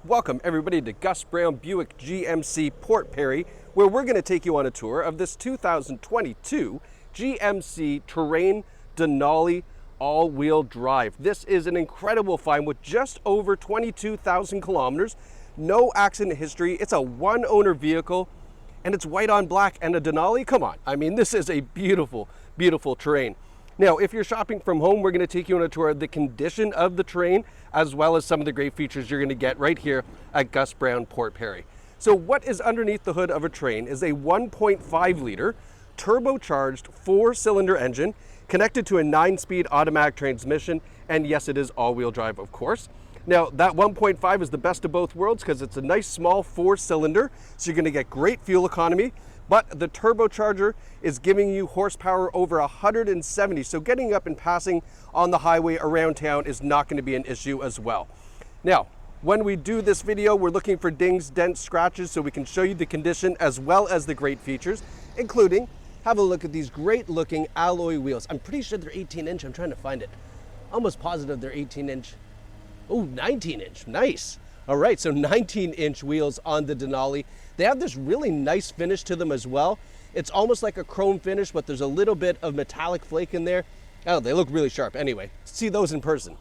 Welcome everybody to Gus Brown Buick GMC Port Perry, where we're going to take you on a tour of this 2022 GMC Terrain Denali all-wheel drive. This is an incredible find with just over 22,000 kilometers, no accident history. It's a one-owner vehicle and it's white on black and a Denali. Come on, I mean, this is a beautiful, beautiful Terrain. Now, if you're shopping from home, we're going to take you on a tour of the condition of the Terrain, as well as some of the great features you're going to get right here at Gus Brown Port Perry. So what is underneath the hood of a Terrain is a 1.5 liter turbocharged 4-cylinder engine connected to a 9-speed automatic transmission. And yes, it is all-wheel drive, of course. Now, that 1.5 is the best of both worlds because it's a nice small 4-cylinder, so you're going to get great fuel economy. But the turbocharger is giving you horsepower over 170, so getting up and passing on the highway around town is not going to be an issue as well. Now, when we do this video, we're looking for dings, dents, scratches, so we can show you the condition as well as the great features, including, have a look at these great looking alloy wheels. I'm pretty sure they're 18-inch, I'm trying to find it. Almost positive they're 18-inch. Oh, 19-inch, nice. All right, so 19-inch wheels on the Denali. They have this really nice finish to them as well. It's almost like a chrome finish, but there's a little bit of metallic flake in there. Oh, they look really sharp. Anyway, see those in person.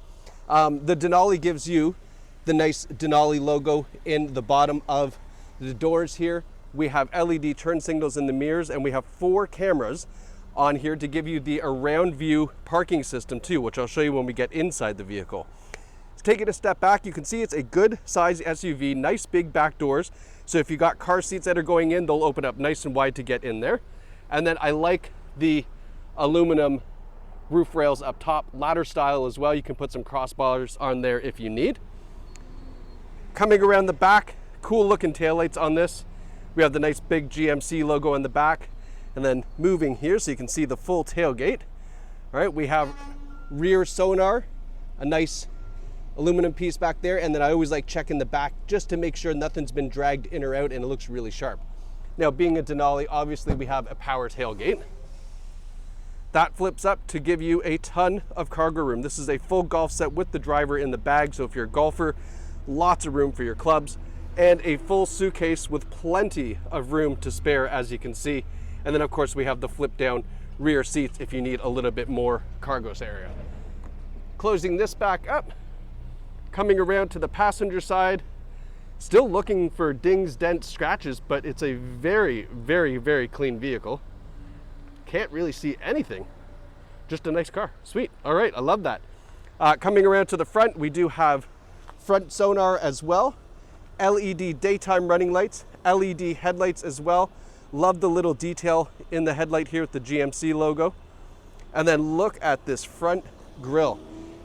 The Denali gives you the nice Denali logo in the bottom of the doors here. We have LED turn signals in the mirrors, and we have 4 cameras on here to give you the around view parking system too, which I'll show you when we get inside the vehicle. Take it a step back, you can see it's a good size SUV, nice big back doors. So if you got car seats that are going in, they'll open up nice and wide to get in there. And then I like the aluminum roof rails up top, ladder style as well. You can put some crossbars on there if you need. Coming around the back, cool looking taillights on this. We have the nice big GMC logo on the back. And then moving here so you can see the full tailgate. All right, we have rear sonar, a nice aluminum piece back there, and then I always like checking the back just to make sure nothing's been dragged in or out and it looks really sharp. Now, being a Denali, obviously we have a power tailgate. That flips up to give you a ton of cargo room. This is a full golf set with the driver in the bag, so if you're a golfer, lots of room for your clubs, and a full suitcase with plenty of room to spare, as you can see. And then of course we have the flip down rear seats if you need a little bit more cargo area. Closing this back up, coming around to the passenger side, still looking for dings, dents, scratches, but it's a very, very, very clean vehicle. Can't really see anything. Just a nice car. Sweet. All right, I love that. Coming around to the front, we do have front sonar as well, LED daytime running lights, LED headlights as well. Love the little detail in the headlight here with the GMC logo. And then look at this front grille.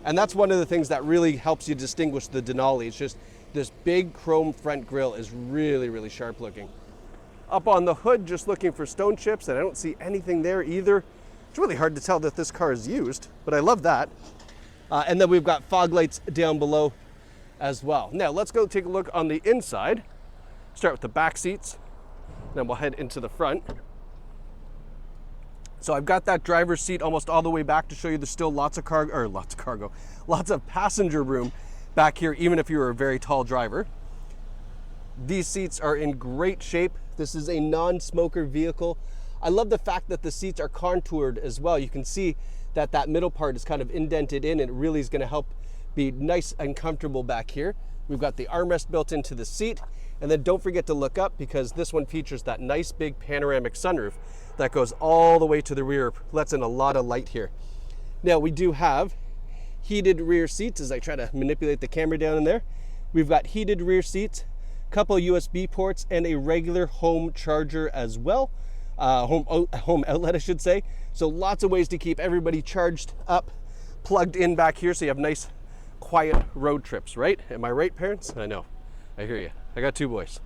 And that's one of the things that really helps you distinguish the Denali. It's just this big chrome front grille is really, really sharp looking. Up on the hood, just looking for stone chips, and I don't see anything there either. It's really hard to tell that this car is used, but I love that. And then we've got fog lights down below as well. Now let's go take a look on the inside. Start with the back seats, then we'll head into the front. So I've got that driver's seat almost all the way back to show you there's still lots of passenger room back here, even if you're a very tall driver. These seats are in great shape. This is a non-smoker vehicle. I love the fact that the seats are contoured as well. You can see that that middle part is kind of indented in, and it really is going to help be nice and comfortable back here. We've got the armrest built into the seat. And then don't forget to look up, because this one features that nice big panoramic sunroof that goes all the way to the rear, lets in a lot of light here. Now we do have heated rear seats as I try to manipulate the camera down in there. We've got heated rear seats, couple USB ports, and a regular home charger as well. Home outlet, I should say. So lots of ways to keep everybody charged up, plugged in back here, so you have nice, quiet road trips, right? Am I right, parents? I know, I hear you. I got 2 boys.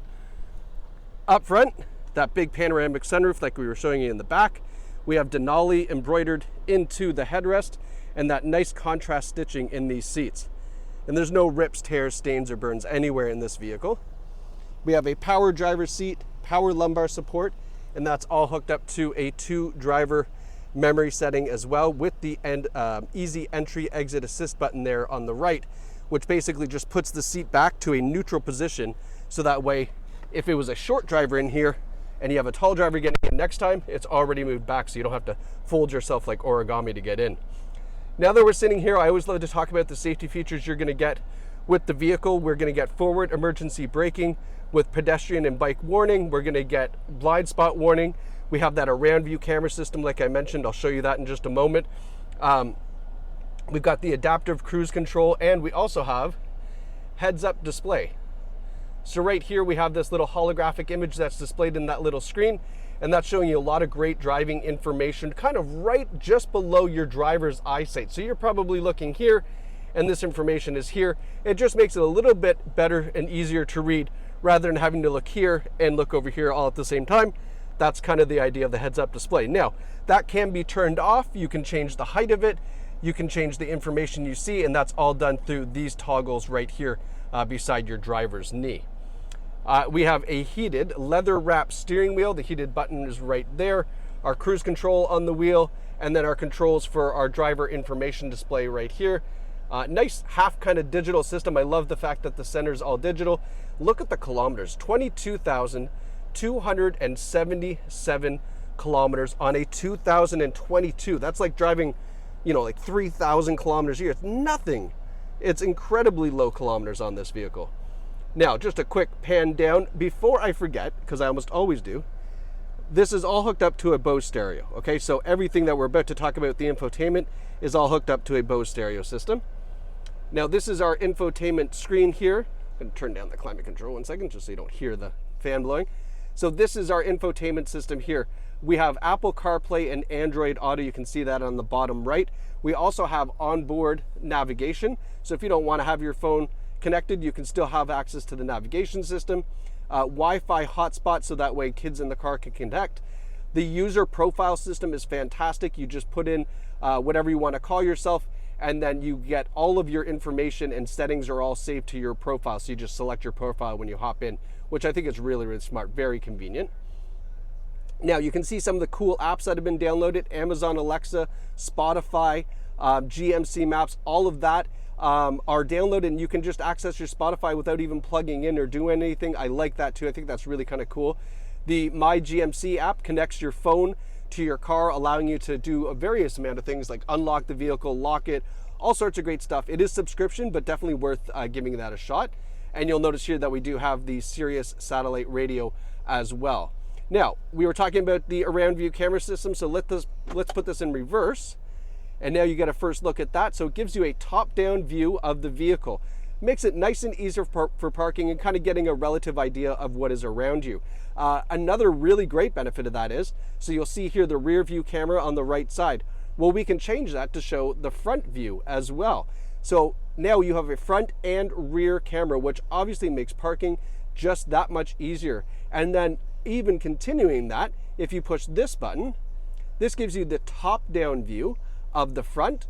Up front, that big panoramic sunroof like we were showing you in the back. We have Denali embroidered into the headrest and that nice contrast stitching in these seats. And there's no rips, tears, stains, or burns anywhere in this vehicle. We have a power driver seat, power lumbar support, and that's all hooked up to a 2-driver memory setting as well, with the easy entry exit assist button there on the right, which basically just puts the seat back to a neutral position. So that way, if it was a short driver in here and you have a tall driver getting in next time, it's already moved back so you don't have to fold yourself like origami to get in. Now that we're sitting here, I always love to talk about the safety features you're going to get with the vehicle. We're going to get forward emergency braking with pedestrian and bike warning. We're going to get blind spot warning. We have that around view camera system like I mentioned. I'll show you that in just a moment. We've got the adaptive cruise control, and we also have heads up display. So right here we have this little holographic image that's displayed in that little screen, and that's showing you a lot of great driving information kind of right just below your driver's eyesight. So you're probably looking here and this information is here. It just makes it a little bit better and easier to read rather than having to look here and look over here all at the same time. That's kind of the idea of the heads-up display. Now, that can be turned off. You can change the height of it. You can change the information you see, and that's all done through these toggles right here beside your driver's knee. We have a heated leather-wrapped steering wheel. The heated button is right there. Our cruise control on the wheel, and then our controls for our driver information display right here. Nice half kind of digital system. I love the fact that the center is all digital. Look at the kilometers, 22,277 kilometers on a 2022. That's like driving, you know, like 3,000 kilometers a year. It's nothing. It's incredibly low kilometers on this vehicle. Now, just a quick pan down before I forget, because I almost always do. This is all hooked up to a Bose stereo. Okay, so everything that we're about to talk about, the infotainment, is all hooked up to a Bose stereo system. Now, this is our infotainment screen here. I'm going to turn down the climate control 1 second, just so you don't hear the fan blowing. So this is our infotainment system here. We have Apple CarPlay and Android Auto. You can see that on the bottom right. We also have onboard navigation. So if you don't want to have your phone connected, you can still have access to the navigation system. Wi-Fi hotspot, so that way kids in the car can connect. The user profile system is fantastic. You just put in whatever you want to call yourself, and then you get all of your information and settings are all saved to your profile. So you just select your profile when you hop in, which I think is really, really smart, very convenient. Now you can see some of the cool apps that have been downloaded: Amazon Alexa, Spotify, GMC Maps, all of that are downloaded, and you can just access your Spotify without even plugging in or doing anything. I like that too. I think that's really kind of cool. The My GMC app connects your phone to your car, allowing you to do a various amount of things like unlock the vehicle, lock it, all sorts of great stuff. It is subscription, but definitely worth giving that a shot. And you'll notice here that we do have the Sirius satellite radio as well. Now, we were talking about the around view camera system, so let's put this in reverse. And now you get a first look at that. So it gives you a top-down view of the vehicle. Makes it nice and easier for parking and kind of getting a relative idea of what is around you. Another really great benefit of that is, so you'll see here the rear view camera on the right side. Well, we can change that to show the front view as well. So now you have a front and rear camera, which obviously makes parking just that much easier. And then even continuing that, if you push this button, this gives you the top-down view of the front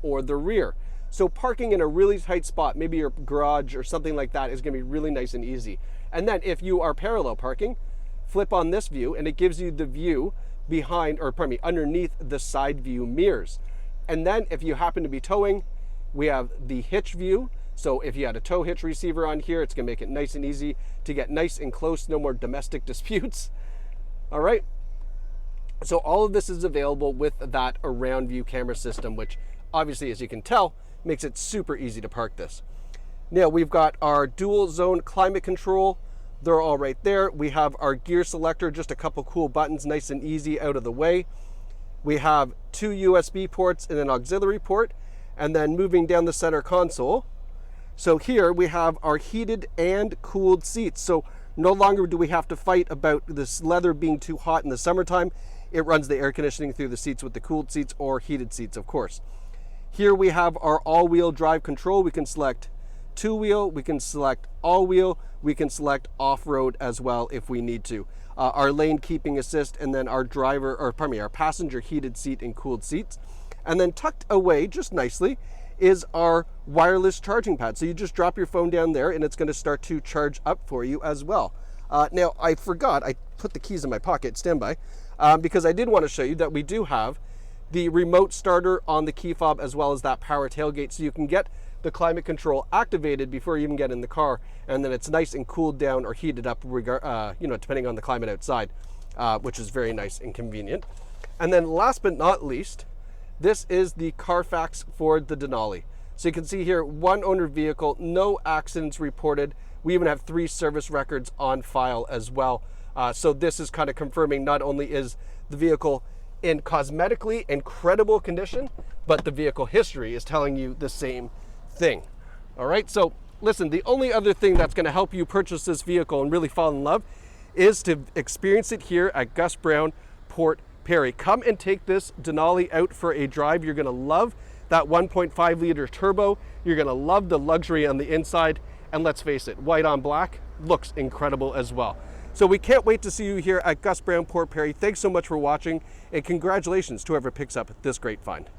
or the rear. So parking in a really tight spot, maybe your garage or something like that, is going to be really nice and easy. And then if you are parallel parking, flip on this view and it gives you the view behind, or pardon me, underneath the side view mirrors. And then if you happen to be towing, we have the hitch view. So if you had a tow hitch receiver on here, it's going to make it nice and easy to get nice and close, no more domestic disputes. All right. So all of this is available with that around view camera system, which obviously, as you can tell, makes it super easy to park this. Now we've got our dual zone climate control. They're all right there. We have our gear selector, just a couple cool buttons, nice and easy out of the way. We have 2 USB ports and an auxiliary port. And then moving down the center console. So here we have our heated and cooled seats. So no longer do we have to fight about this leather being too hot in the summertime. It runs the air conditioning through the seats with the cooled seats or heated seats, of course. Here we have our all-wheel drive control. We can select two-wheel, we can select all-wheel, we can select off-road as well if we need to. Our lane keeping assist, and then our our passenger heated seat and cooled seats. And then tucked away just nicely is our wireless charging pad. So you just drop your phone down there and it's going to start to charge up for you as well. Now I forgot, I put the keys in my pocket, standby, because I did want to show you that we do have the remote starter on the key fob as well as that power tailgate. So you can get the climate control activated before you even get in the car, and then it's nice and cooled down or heated up, depending on the climate outside, which is very nice and convenient. And then last but not least, this is the Carfax for the Denali. So you can see here, one owner vehicle, no accidents reported. We even have 3 service records on file as well. So this is kind of confirming not only is the vehicle in cosmetically incredible condition, but the vehicle history is telling you the same thing. All right, so listen, the only other thing that's going to help you purchase this vehicle and really fall in love is to experience it here at Gus Brown Port Perry. Come and take this Denali out for a drive. You're going to love that 1.5 liter turbo. You're going to love the luxury on the inside. And let's face it, white on black looks incredible as well. So we can't wait to see you here at Gus Brown Port Perry. Thanks so much for watching, and congratulations to whoever picks up this great find.